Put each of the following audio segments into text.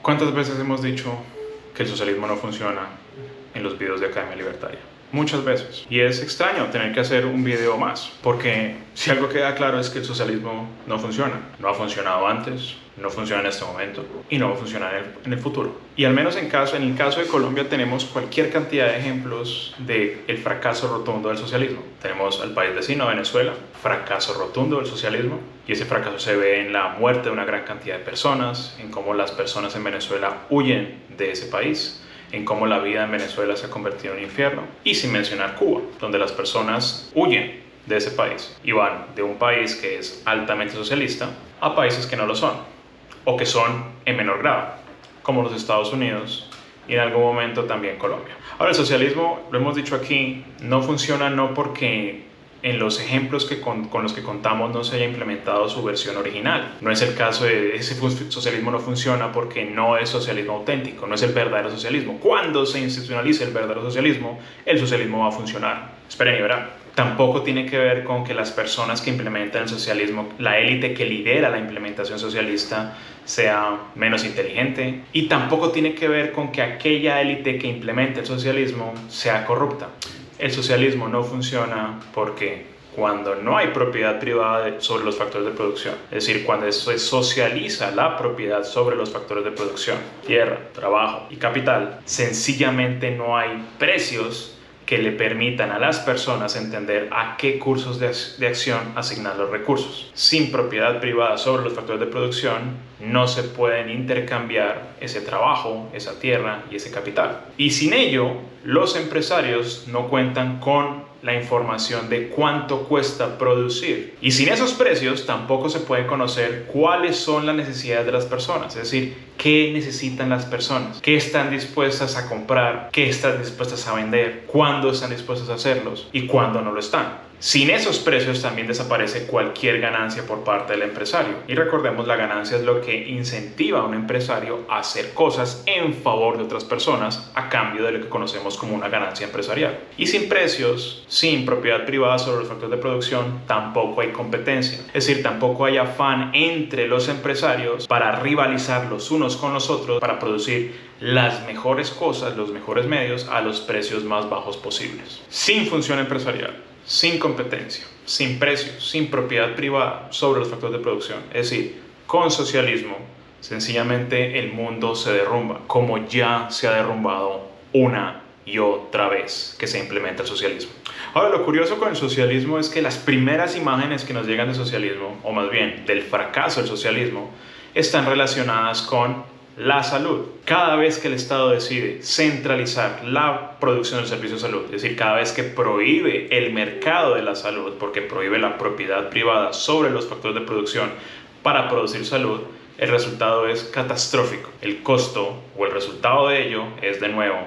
¿Cuántas veces hemos dicho que el socialismo no funciona en los videos de Academia Libertaria? Muchas veces. Y es extraño tener que hacer un video más, porque si algo queda claro es que el socialismo no funciona. No ha funcionado antes, no funciona en este momento y no va a funcionar en el futuro. Y al menos en el caso de Colombia tenemos cualquier cantidad de ejemplos del fracaso rotundo del socialismo. Tenemos al país vecino, Venezuela, fracaso rotundo del socialismo, y ese fracaso se ve en la muerte de una gran cantidad de personas, en cómo las personas en Venezuela huyen de ese país, en cómo la vida en Venezuela se ha convertido en un infierno, y sin mencionar Cuba, donde las personas huyen de ese país y van de un país que es altamente socialista a países que no lo son, o que son en menor grado, como los Estados Unidos y en algún momento también Colombia. Ahora, el socialismo, lo hemos dicho aquí, no funciona no porque en los ejemplos con los que contamos no se haya implementado su versión original. No es el caso de ese socialismo no funciona porque no es socialismo auténtico, no es el verdadero socialismo. Cuando se institucionalice el verdadero socialismo, el socialismo va a funcionar. Esperen y verán. Tampoco tiene que ver con que las personas que implementan el socialismo, la élite que lidera la implementación socialista, sea menos inteligente. Y tampoco tiene que ver con que aquella élite que implementa el socialismo sea corrupta. El socialismo no funciona porque cuando no hay propiedad privada sobre los factores de producción, es decir, cuando se socializa la propiedad sobre los factores de producción, tierra, trabajo y capital, sencillamente no hay precios que le permitan a las personas entender a qué cursos de acción asignar los recursos. Sin propiedad privada sobre los factores de producción, no se pueden intercambiar ese trabajo, esa tierra y ese capital. Y sin ello, los empresarios no cuentan con la información de cuánto cuesta producir. Y sin esos precios tampoco se puede conocer cuáles son las necesidades de las personas, es decir, qué necesitan las personas, qué están dispuestas a comprar, qué están dispuestas a vender, cuándo están dispuestas a hacerlos y cuándo no lo están. Sin esos precios también desaparece cualquier ganancia por parte del empresario. Y recordemos, la ganancia es lo que incentiva a un empresario a hacer cosas en favor de otras personas a cambio de lo que conocemos como una ganancia empresarial. Y sin precios, sin propiedad privada sobre los factores de producción, tampoco hay competencia. Es decir, tampoco hay afán entre los empresarios para rivalizar los unos con los otros para producir las mejores cosas, los mejores medios a los precios más bajos posibles. Sin función empresarial, sin competencia, sin precios, sin propiedad privada sobre los factores de producción, es decir, con socialismo, sencillamente el mundo se derrumba, como ya se ha derrumbado una y otra vez que se implementa el socialismo. Ahora, lo curioso con el socialismo es que las primeras imágenes que nos llegan del socialismo, o más bien del fracaso del socialismo, están relacionadas con la salud. Cada vez que el Estado decide centralizar la producción del servicio de salud, es decir, cada vez que prohíbe el mercado de la salud, porque prohíbe la propiedad privada sobre los factores de producción para producir salud, el resultado es catastrófico. El costo o el resultado de ello es, de nuevo,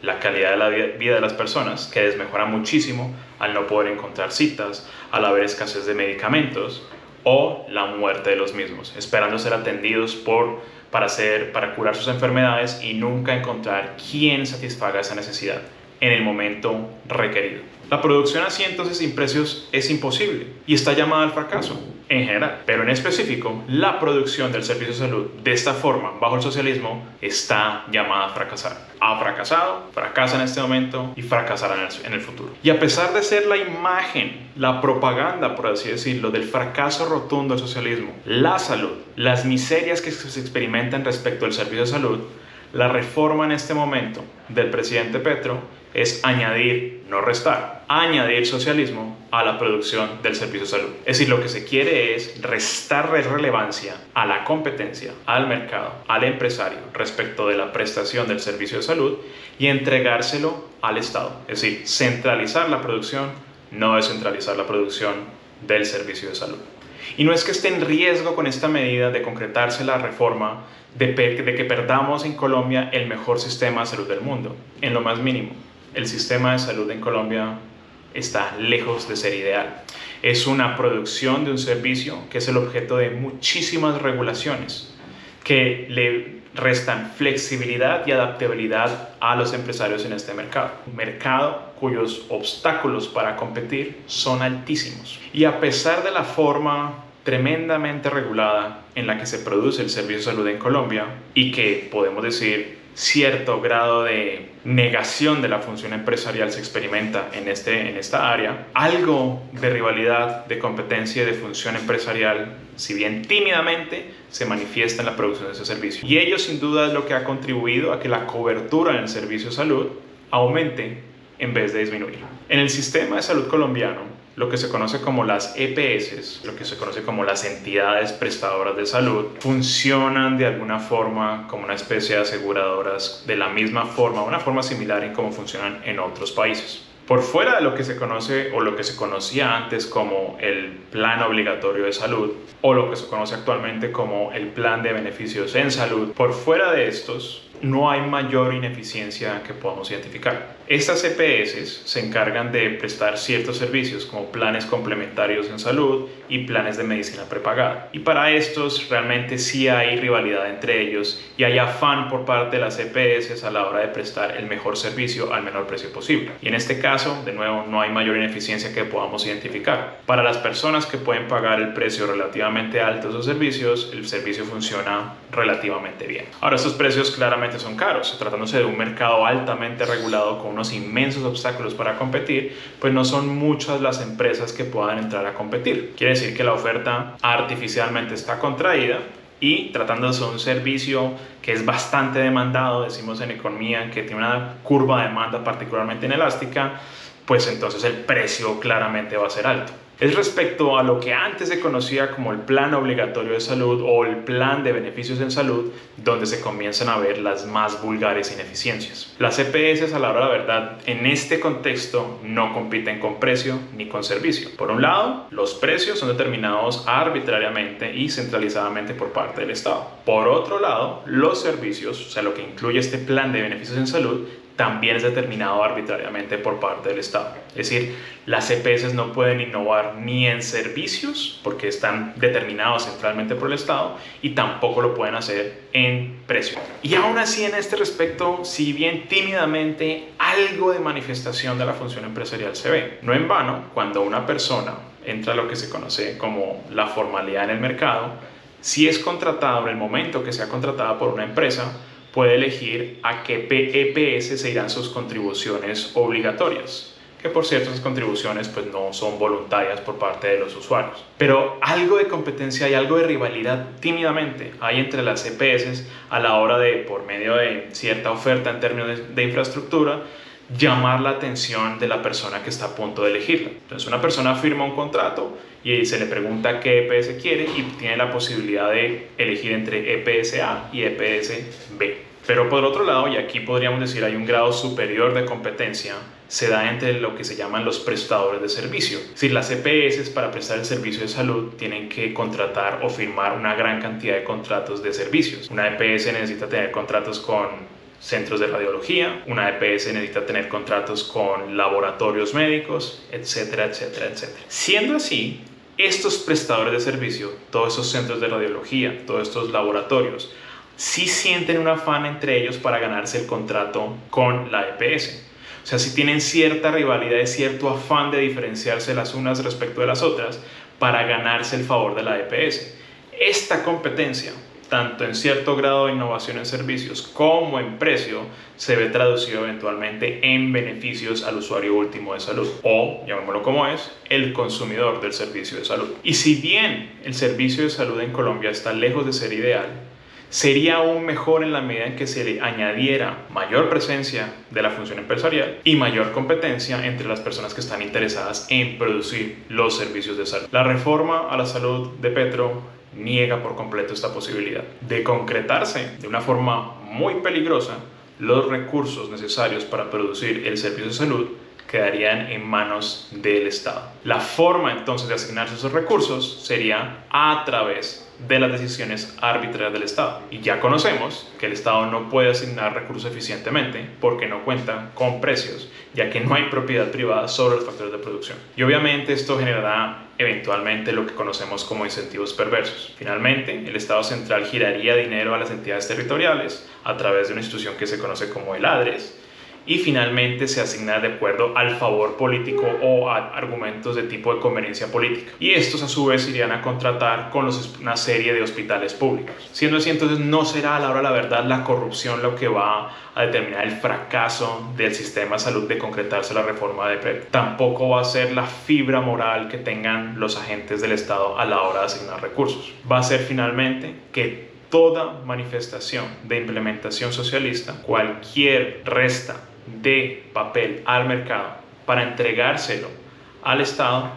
la calidad de la vida de las personas, que desmejora muchísimo al no poder encontrar citas, al haber escasez de medicamentos, o la muerte de los mismos, esperando ser atendidos para curar sus enfermedades y nunca encontrar quién satisfaga esa necesidad en el momento requerido. La producción así entonces sin precios es imposible y está llamada al fracaso en general, pero en específico la producción del servicio de salud de esta forma bajo el socialismo está llamada a fracasar. Ha fracasado, fracasa en este momento y fracasará en el futuro. Y a pesar de ser la imagen, la propaganda, por así decirlo, del fracaso rotundo del socialismo, la salud, las miserias que se experimentan respecto al servicio de salud, la reforma en este momento del presidente Petro es añadir, no restar, añadir socialismo a la producción del servicio de salud. Es decir, lo que se quiere es restar relevancia a la competencia, al mercado, al empresario respecto de la prestación del servicio de salud y entregárselo al Estado. Es decir, centralizar la producción, no descentralizar la producción del servicio de salud. Y no es que esté en riesgo con esta medida de concretarse la reforma de que perdamos en Colombia el mejor sistema de salud del mundo, en lo más mínimo. El sistema de salud en Colombia está lejos de ser ideal. Es una producción de un servicio que es el objeto de muchísimas regulaciones que le restan flexibilidad y adaptabilidad a los empresarios en este mercado. Un mercado cuyos obstáculos para competir son altísimos. Y a pesar de la forma tremendamente regulada en la que se produce el servicio de salud en Colombia y que podemos decir cierto grado de negación de la función empresarial se experimenta en esta área, algo de rivalidad, de competencia y de función empresarial, si bien tímidamente, se manifiesta en la producción de ese servicio. Y ello sin duda es lo que ha contribuido a que la cobertura en el servicio de salud aumente en vez de disminuir. En el sistema de salud colombiano, lo que se conoce como las EPS, lo que se conoce como las entidades prestadoras de salud, funcionan de alguna forma como una especie de aseguradoras de la misma forma, una forma similar en cómo funcionan en otros países. Por fuera de lo que se conoce o lo que se conocía antes como el plan obligatorio de salud o lo que se conoce actualmente como el plan de beneficios en salud, por fuera de estos no hay mayor ineficiencia que podamos identificar. Estas EPS se encargan de prestar ciertos servicios como planes complementarios en salud y planes de medicina prepagada. Y para estos realmente sí hay rivalidad entre ellos y hay afán por parte de las EPS a la hora de prestar el mejor servicio al menor precio posible. Y en este caso, de nuevo, no hay mayor ineficiencia que podamos identificar. Para las personas que pueden pagar el precio relativamente alto de esos servicios, el servicio funciona relativamente bien. Ahora, estos precios claramente son caros, tratándose de un mercado altamente regulado con unos inmensos obstáculos para competir, pues no son muchas las empresas que puedan entrar a competir. Quiere decir que la oferta artificialmente está contraída y tratándose de un servicio que es bastante demandado, decimos en economía que tiene una curva de demanda particularmente inelástica, pues entonces el precio claramente va a ser alto. Es respecto a lo que antes se conocía como el plan obligatorio de salud o el plan de beneficios en salud, donde se comienzan a ver las más vulgares ineficiencias. Las EPS, a la hora de la verdad, en este contexto no compiten con precio ni con servicio. Por un lado, los precios son determinados arbitrariamente y centralizadamente por parte del Estado. Por otro lado, los servicios, o sea, lo que incluye este plan de beneficios en salud, también es determinado arbitrariamente por parte del Estado. Es decir, las EPS no pueden innovar ni en servicios porque están determinados centralmente por el Estado y tampoco lo pueden hacer en precio. Y aún así en este respecto, si bien tímidamente algo de manifestación de la función empresarial se ve. No en vano, cuando una persona entra a lo que se conoce como la formalidad en el mercado, si es contratado en el momento que sea contratada por una empresa, puede elegir a qué EPS se irán sus contribuciones obligatorias, que por cierto esas contribuciones pues no son voluntarias por parte de los usuarios. Pero algo de competencia y algo de rivalidad tímidamente hay entre las EPS a la hora de, por medio de cierta oferta en términos de infraestructura, llamar la atención de la persona que está a punto de elegirla. Entonces una persona firma un contrato y se le pregunta qué EPS quiere y tiene la posibilidad de elegir entre EPS A y EPS B. Pero por otro lado, y aquí podríamos decir hay un grado superior de competencia, se da entre lo que se llaman los prestadores de servicio. Es decir, las EPS para prestar el servicio de salud tienen que contratar o firmar una gran cantidad de contratos de servicios. Una EPS necesita tener contratos con centros de radiología, una EPS necesita tener contratos con laboratorios médicos, etcétera, etcétera, etcétera. Siendo así, estos prestadores de servicio, todos esos centros de radiología, todos estos laboratorios, sí sienten un afán entre ellos para ganarse el contrato con la EPS. O sea, sí tienen cierta rivalidad y cierto afán de diferenciarse las unas respecto de las otras para ganarse el favor de la EPS. Esta competencia, tanto en cierto grado de innovación en servicios como en precio, se ve traducido eventualmente en beneficios al usuario último de salud o, llamémoslo como es, el consumidor del servicio de salud. Y si bien el servicio de salud en Colombia está lejos de ser ideal, sería aún mejor en la medida en que se le añadiera mayor presencia de la función empresarial y mayor competencia entre las personas que están interesadas en producir los servicios de salud. La reforma a la salud de Petro niega por completo esta posibilidad. De concretarse de una forma muy peligrosa, los recursos necesarios para producir el servicio de salud quedarían en manos del Estado. La forma entonces de asignarse esos recursos sería a través de las decisiones arbitrarias del Estado. Y ya conocemos que el Estado no puede asignar recursos eficientemente porque no cuenta con precios, ya que no hay propiedad privada sobre los factores de producción. Y obviamente esto generará eventualmente lo que conocemos como incentivos perversos. Finalmente, el Estado central giraría dinero a las entidades territoriales a través de una institución que se conoce como el ADRES, y finalmente se asignará de acuerdo al favor político o a argumentos de tipo de conveniencia política. Y estos a su vez irían a contratar con una serie de hospitales públicos. Siendo así, entonces no será a la hora de la verdad la corrupción lo que va a determinar el fracaso del sistema de salud de concretarse la reforma de PREP. Tampoco va a ser la fibra moral que tengan los agentes del Estado a la hora de asignar recursos. Va a ser finalmente que toda manifestación de implementación socialista, cualquier resta de papel al mercado para entregárselo al Estado,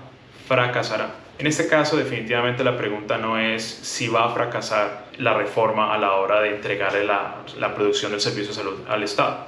fracasará. En este caso, definitivamente la pregunta no es si va a fracasar la reforma a la hora de entregarle la producción del servicio de salud al Estado.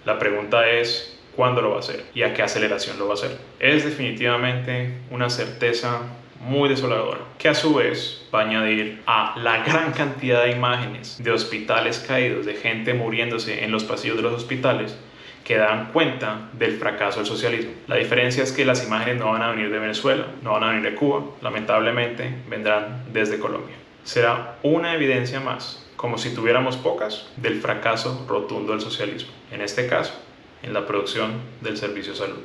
La pregunta es cuándo lo va a hacer y a qué aceleración lo va a hacer. Es definitivamente una certeza muy desoladora, que a su vez va a añadir a la gran cantidad de imágenes de hospitales caídos, de gente muriéndose en los pasillos de los hospitales, que dan cuenta del fracaso del socialismo. La diferencia es que las imágenes no van a venir de Venezuela, no van a venir de Cuba, lamentablemente vendrán desde Colombia. Será una evidencia más, como si tuviéramos pocas, del fracaso rotundo del socialismo, en este caso, en la producción del servicio de salud.